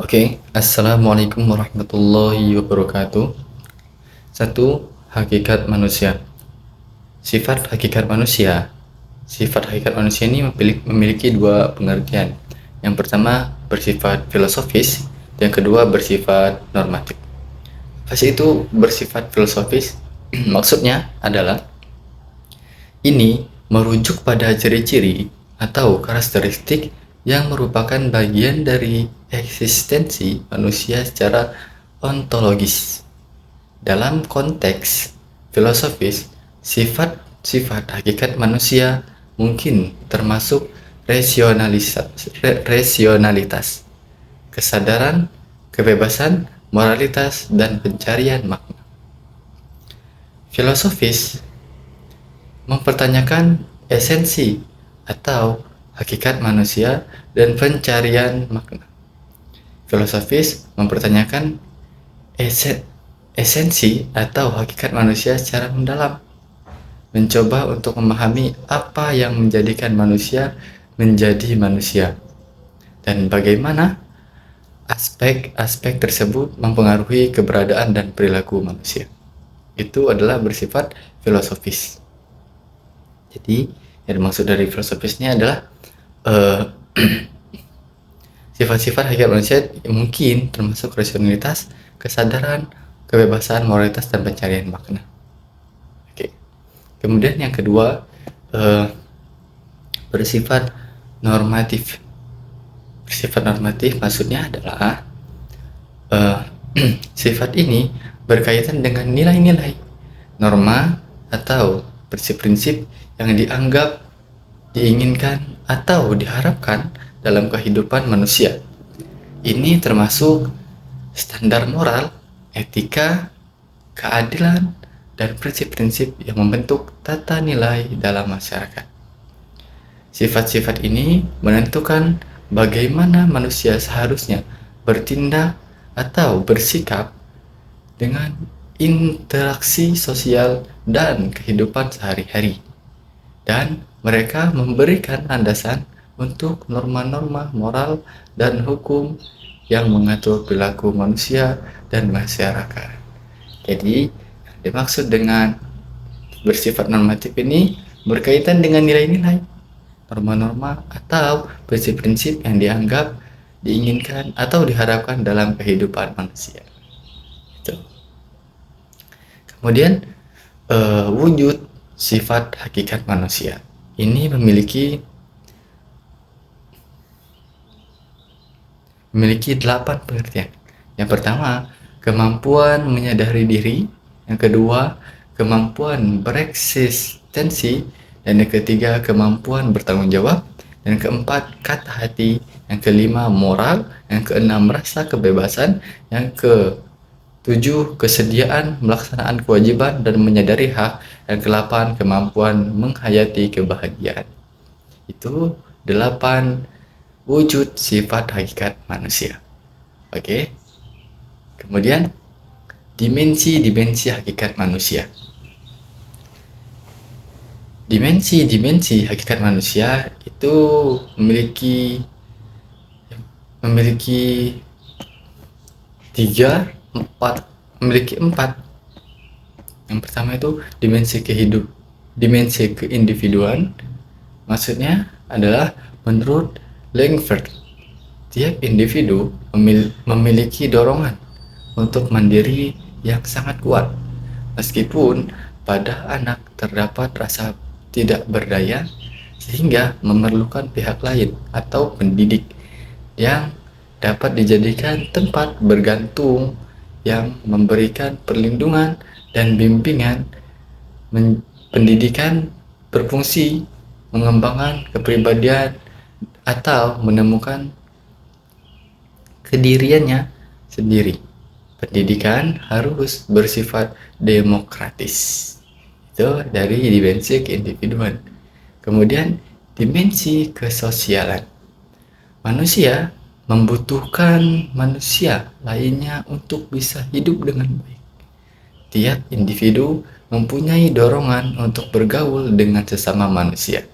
Oke, Assalamualaikum warahmatullahi wabarakatuh. Satu, hakikat manusia. Sifat hakikat manusia. Sifat hakikat manusia ini memiliki dua pengertian. Yang pertama bersifat filosofis, yang kedua bersifat normatif. Apa sih itu bersifat filosofis? Maksudnya adalah ini merujuk pada ciri-ciri atau karakteristik yang merupakan bagian dari eksistensi manusia secara ontologis. Dalam konteks filosofis, sifat-sifat hakikat manusia mungkin termasuk rasionalitas, kesadaran, kebebasan, moralitas, dan pencarian makna. Filosofis mempertanyakan esensi atau hakikat manusia dan pencarian makna. Filosofis mempertanyakan esensi atau hakikat manusia secara mendalam, mencoba untuk memahami apa yang menjadikan manusia menjadi manusia dan bagaimana aspek-aspek tersebut mempengaruhi keberadaan dan perilaku manusia. Itu adalah bersifat filosofis. Jadi yang dimaksud dari filosofisnya adalah sifat-sifat hakikat manusia mungkin termasuk rasionalitas, kesadaran, kebebasan, moralitas, dan pencarian makna. Oke. Kemudian yang kedua bersifat normatif. Bersifat normatif maksudnya adalah sifat ini berkaitan dengan nilai-nilai, norma, atau prinsip-prinsip yang dianggap, diinginkan, atau diharapkan dalam kehidupan manusia. Ini termasuk standar moral, etika, keadilan, dan prinsip-prinsip yang membentuk tata nilai dalam masyarakat. Sifat-sifat ini menentukan bagaimana manusia seharusnya bertindak atau bersikap dengan interaksi sosial dan kehidupan sehari-hari, dan mereka memberikan landasan untuk norma-norma moral dan hukum yang mengatur perilaku manusia dan masyarakat. Jadi, yang dimaksud dengan bersifat normatif ini berkaitan dengan nilai-nilai, norma-norma, atau prinsip-prinsip yang dianggap, diinginkan, atau diharapkan dalam kehidupan manusia. Itu. Kemudian wujud sifat hakikat manusia ini memiliki 8 pengertian. Yang pertama, kemampuan menyadari diri. Yang kedua, kemampuan bereksistensi. Dan yang ketiga, kemampuan bertanggung jawab. Dan keempat, kata hati. Yang kelima, moral. Yang keenam, rasa kebebasan. Yang ketujuh, kesediaan melaksanakan kewajiban dan menyadari hak. Yang ke-8, kemampuan menghayati kebahagiaan. Itu 8 wujud sifat hakikat manusia. Oke. Kemudian dimensi hakikat manusia. Dimensi hakikat manusia itu memiliki 4. Yang pertama itu dimensi keindividuan. Maksudnya adalah menurut Langford, tiap individu memiliki dorongan untuk mandiri yang sangat kuat, meskipun pada anak terdapat rasa tidak berdaya sehingga memerlukan pihak lain atau pendidik yang dapat dijadikan tempat bergantung yang memberikan perlindungan dan bimbingan. Pendidikan berfungsi mengembangkan kepribadian atau menemukan kediriannya sendiri. Pendidikan harus bersifat demokratis. Itu dari dimensi keindividuan. Kemudian dimensi kesosialan. Manusia membutuhkan manusia lainnya untuk bisa hidup dengan baik. Tiap individu mempunyai dorongan untuk bergaul dengan sesama manusia.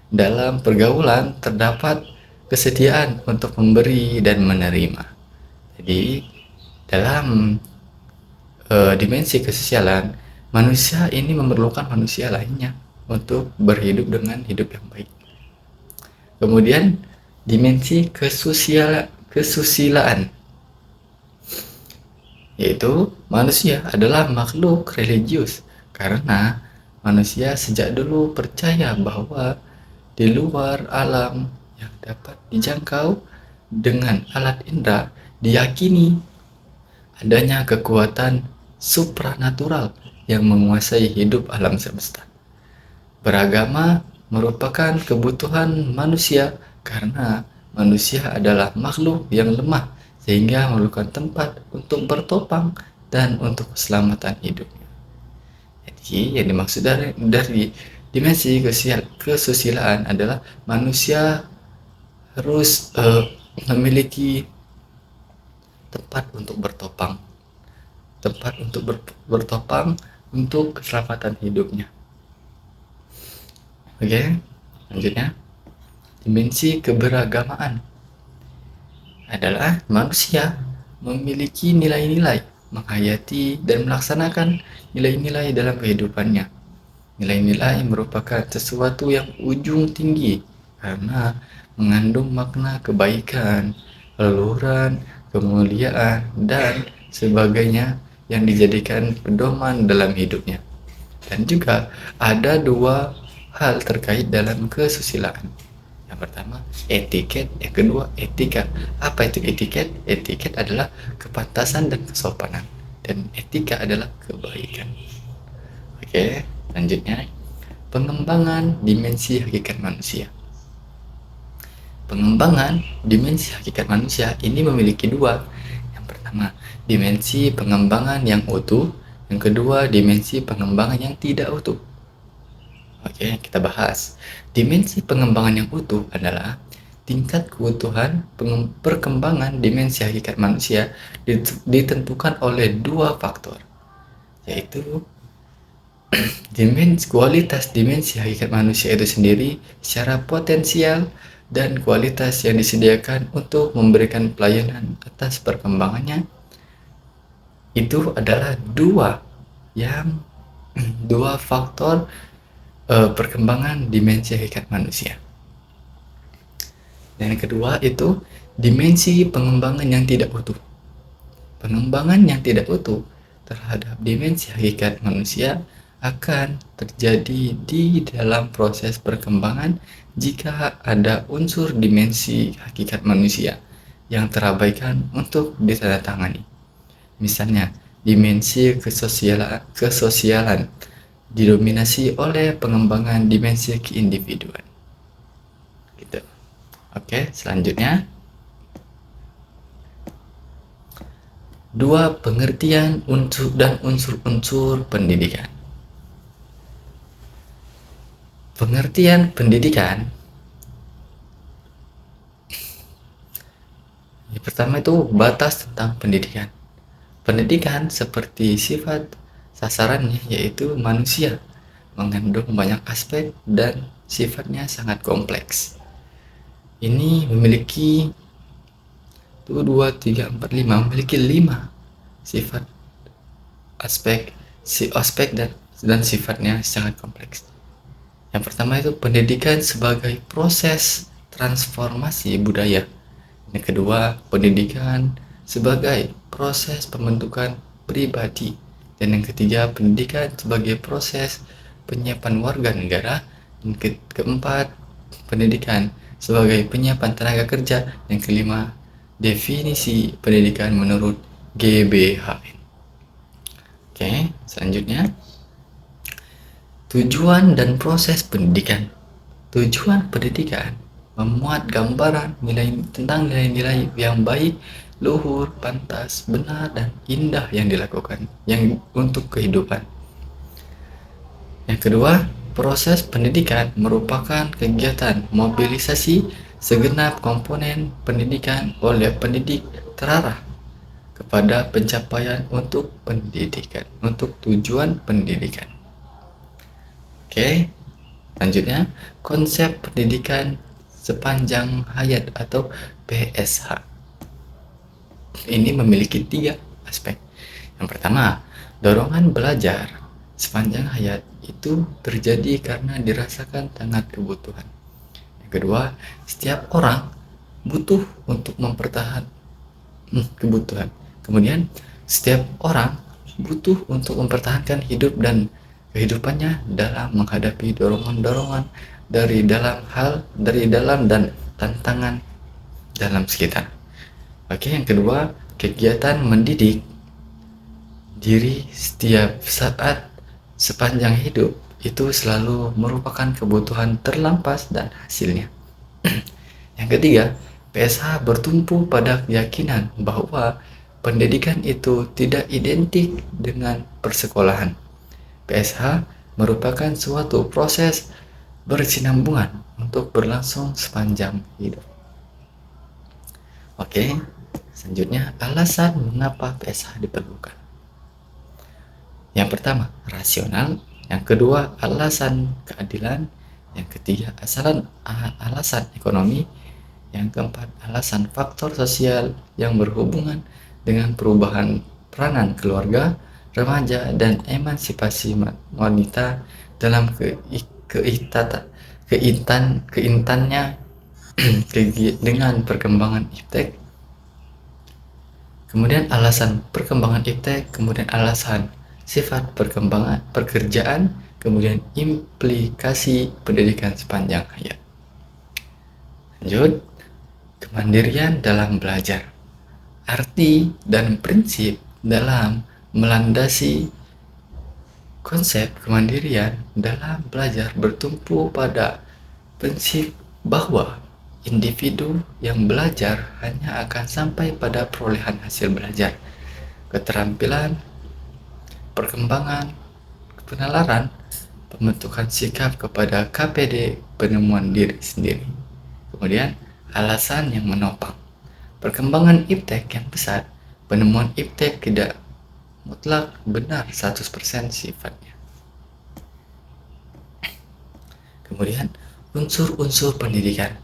Dalam pergaulan terdapat kesediaan untuk memberi dan menerima. Jadi dalam dimensi kesosialan, manusia ini memerlukan manusia lainnya untuk berhidup dengan hidup yang baik. Kemudian dimensi kesusilaan, yaitu manusia adalah makhluk religius karena manusia sejak dulu percaya bahwa di luar alam yang dapat dijangkau dengan alat indera, diyakini adanya kekuatan supranatural yang menguasai hidup alam semesta. Beragama merupakan kebutuhan manusia karena manusia adalah makhluk yang lemah sehingga memerlukan tempat untuk bertopang dan untuk keselamatan hidupnya. Jadi yang dimaksud dari dimensi kesusilaan adalah manusia harus memiliki tempat untuk bertopang, bertopang untuk keselamatan hidupnya. Oke, selanjutnya dimensi keberagamaan adalah manusia memiliki nilai-nilai, menghayati dan melaksanakan nilai-nilai dalam kehidupannya. Nilai-nilai merupakan sesuatu yang ujung tinggi karena mengandung makna kebaikan, leluhuran, kemuliaan, dan sebagainya yang dijadikan pedoman dalam hidupnya. Dan juga ada dua hal terkait dalam kesusilaan. Yang pertama etiket, yang kedua etika. Apa itu etiket? Etiket adalah kepantasan dan kesopanan, dan etika adalah kebaikan. Oke, selanjutnya pengembangan dimensi hakikat manusia. Pengembangan dimensi hakikat manusia ini memiliki dua. Yang pertama, dimensi pengembangan yang utuh. Yang kedua, dimensi pengembangan yang tidak utuh. Oke, kita bahas. Dimensi pengembangan yang utuh adalah tingkat keutuhan perkembangan dimensi hakikat manusia ditentukan oleh dua faktor, yaitu kualitas dimensi hakikat manusia itu sendiri secara potensial dan kualitas yang disediakan untuk memberikan pelayanan atas perkembangannya. Itu adalah dua faktor perkembangan dimensi hakikat manusia. Dan yang kedua itu dimensi pengembangan yang tidak utuh. Pengembangan yang tidak utuh terhadap dimensi hakikat manusia akan terjadi di dalam proses perkembangan jika ada unsur dimensi hakikat manusia yang terabaikan untuk ditandatangani. Misalnya, dimensi kesosialan didominasi oleh pengembangan dimensi keindividuan. Gitu. Oke, selanjutnya dua pengertian unsur dan unsur-unsur pendidikan. Pengertian pendidikan yang pertama itu batas tentang pendidikan. Pendidikan seperti sifat sasarannya yaitu manusia, mengandung banyak aspek dan sifatnya sangat kompleks. Ini memiliki 5 sifat aspek dan sifatnya sangat kompleks. Yang pertama itu pendidikan sebagai proses transformasi budaya. Yang kedua, pendidikan sebagai proses pembentukan pribadi. Dan yang ketiga, pendidikan sebagai proses penyiapan warga negara. Dan keempat, pendidikan sebagai penyiapan tenaga kerja. Yang kelima, definisi pendidikan menurut GBHN. Oke, selanjutnya tujuan dan proses pendidikan. Tujuan pendidikan memuat gambaran tentang nilai-nilai yang baik, luhur, pantas, benar, dan indah yang dilakukan untuk kehidupan. Yang kedua, proses pendidikan merupakan kegiatan mobilisasi segenap komponen pendidikan oleh pendidik terarah kepada pencapaian untuk tujuan pendidikan. Oke, selanjutnya konsep pendidikan sepanjang hayat atau PSH. ini memiliki 3 aspek. Yang pertama, dorongan belajar sepanjang hayat itu terjadi karena dirasakan sangat kebutuhan. Yang kedua, setiap orang butuh untuk mempertahankan kebutuhan. Kemudian, setiap orang butuh untuk mempertahankan hidup dan kehidupannya dalam menghadapi dorongan-dorongan dari dalam dan tantangan dalam sekitar. Oke, yang kedua, kegiatan mendidik diri setiap saat sepanjang hidup itu selalu merupakan kebutuhan terlampas dan hasilnya. Yang ketiga, PSH bertumpu pada keyakinan bahwa pendidikan itu tidak identik dengan persekolahan. PSH merupakan suatu proses bersinambungan untuk berlangsung sepanjang hidup. Oke, selanjutnya alasan mengapa PSH diperlukan. Yang pertama, rasional. Yang kedua, alasan keadilan. Yang ketiga, alasan ekonomi. Yang keempat, alasan faktor sosial yang berhubungan dengan perubahan peranan keluarga, remaja, dan emansipasi wanita dalam keintannya dengan perkembangan iptek. Kemudian alasan perkembangan iptek, kemudian alasan sifat perkembangan pekerjaan, kemudian implikasi pendidikan sepanjang hayat. Lanjut, kemandirian dalam belajar. Arti dan prinsip dalam melandasi konsep kemandirian dalam belajar bertumpu pada prinsip bahwa individu yang belajar hanya akan sampai pada perolehan hasil belajar, keterampilan, perkembangan, penalaran, pembentukan sikap kepada KPD, penemuan diri sendiri. Kemudian, alasan yang menopang. Perkembangan iptek yang besar, penemuan iptek tidak mutlak benar 100% sifatnya. Kemudian, unsur-unsur pendidikan.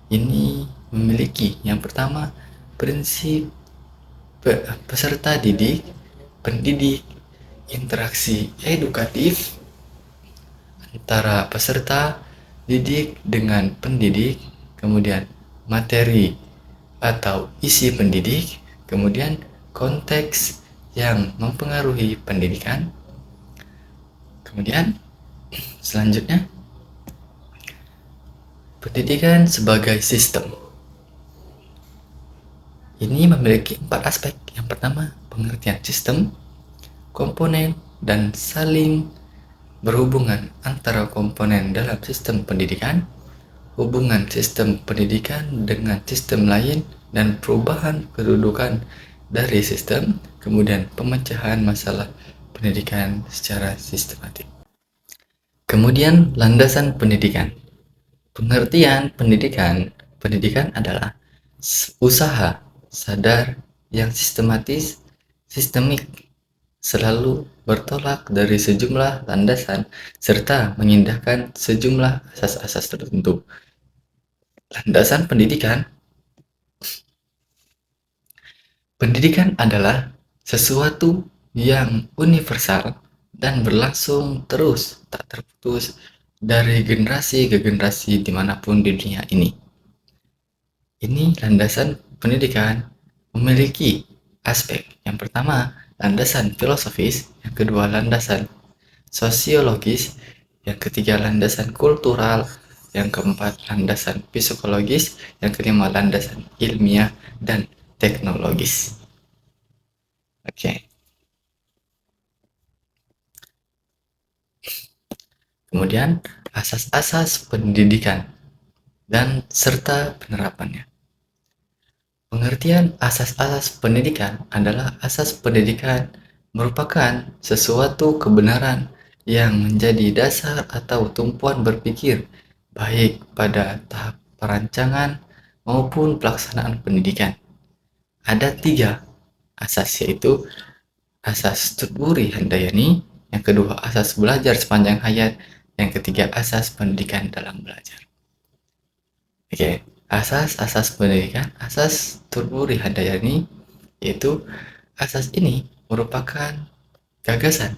Ini memiliki yang pertama, prinsip peserta didik, pendidik, interaksi edukatif antara peserta didik dengan pendidik, kemudian materi atau isi pendidik, kemudian konteks yang mempengaruhi pendidikan. Kemudian selanjutnya, pendidikan sebagai sistem. Ini memiliki 4 aspek. Yang pertama, pengertian sistem, komponen, dan saling berhubungan antara komponen dalam sistem pendidikan, hubungan sistem pendidikan dengan sistem lain, dan perubahan kedudukan dari sistem, kemudian pemecahan masalah pendidikan secara sistematik. Kemudian landasan pendidikan. Pengertian pendidikan adalah usaha sadar yang sistemik, selalu bertolak dari sejumlah landasan serta mengindahkan sejumlah asas-asas tertentu. Landasan pendidikan adalah sesuatu yang universal dan berlangsung terus, tak terputus dari generasi ke generasi dimanapun di dunia ini. Ini landasan pendidikan memiliki aspek. Yang pertama, landasan filosofis. Yang kedua, landasan sosiologis. Yang ketiga, landasan kultural. Yang keempat, landasan psikologis. Yang kelima, landasan ilmiah dan teknologis. Oke. Kemudian, asas-asas pendidikan dan serta penerapannya. Pengertian asas-asas pendidikan adalah asas pendidikan merupakan sesuatu kebenaran yang menjadi dasar atau tumpuan berpikir baik pada tahap perancangan maupun pelaksanaan pendidikan. Ada 3 asas, yaitu asas Tutburi Handayani, yang kedua asas belajar sepanjang hayat, yang ketiga asas pendidikan dalam belajar. Oke. Asas-asas pendidikan, asas Tutburi Handayani, yaitu asas ini merupakan gagasan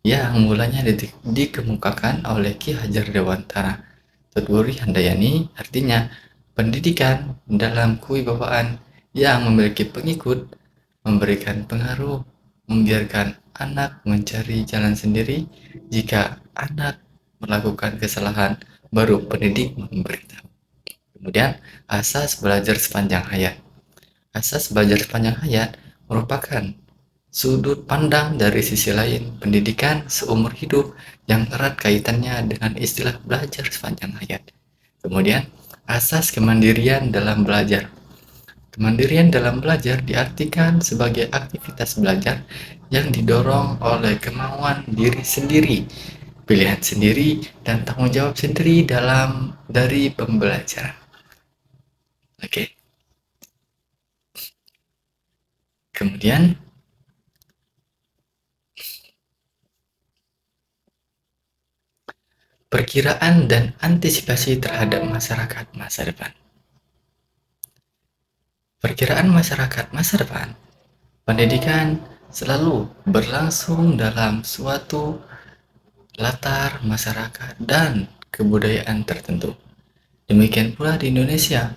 yang mulanya dikemukakan oleh Ki Hajar Dewantara Tutburi Handayani, artinya pendidikan dalam kewibawaan yang memiliki pengikut, memberikan pengaruh, membiarkan anak mencari jalan sendiri. Jika anak melakukan kesalahan, baru pendidik memberitahu. Kemudian, asas belajar sepanjang hayat. Asas belajar sepanjang hayat merupakan sudut pandang dari sisi lain pendidikan seumur hidup yang erat kaitannya dengan istilah belajar sepanjang hayat. Kemudian, asas kemandirian dalam belajar. Kemandirian dalam belajar diartikan sebagai aktivitas belajar yang didorong oleh kemauan diri sendiri, pilihan sendiri, dan tanggung jawab sendiri dari pembelajaran. Oke. Kemudian, perkiraan dan antisipasi terhadap masyarakat masa depan. Perkiraan masyarakat masa depan, pendidikan selalu berlangsung dalam suatu latar masyarakat dan kebudayaan tertentu. Demikian pula di Indonesia,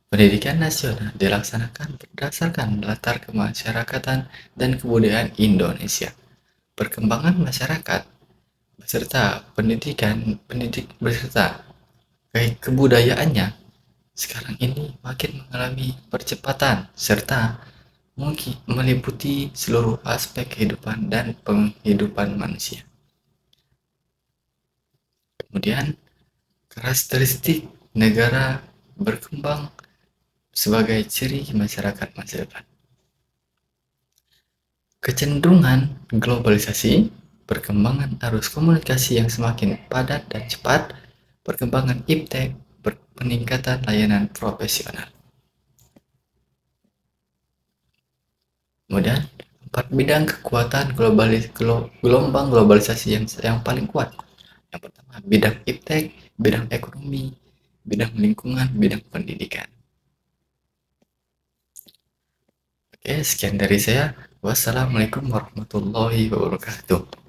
pendidikan nasional dilaksanakan berdasarkan latar kemasyarakatan dan kebudayaan Indonesia. Perkembangan masyarakat beserta pendidik beserta kebudayaannya sekarang ini makin mengalami percepatan serta mungkin meliputi seluruh aspek kehidupan dan penghidupan manusia. Kemudian, karakteristik negara berkembang sebagai ciri masyarakat masa depan. Kecenderungan globalisasi, perkembangan arus komunikasi yang semakin padat dan cepat, perkembangan iptek, peningkatan layanan profesional. Kemudian, 4 bidang kekuatan gelombang globalisasi yang paling kuat. Yang pertama, bidang iptek, bidang ekonomi, bidang lingkungan, bidang pendidikan. Oke, sekian dari saya. Wassalamualaikum warahmatullahi wabarakatuh.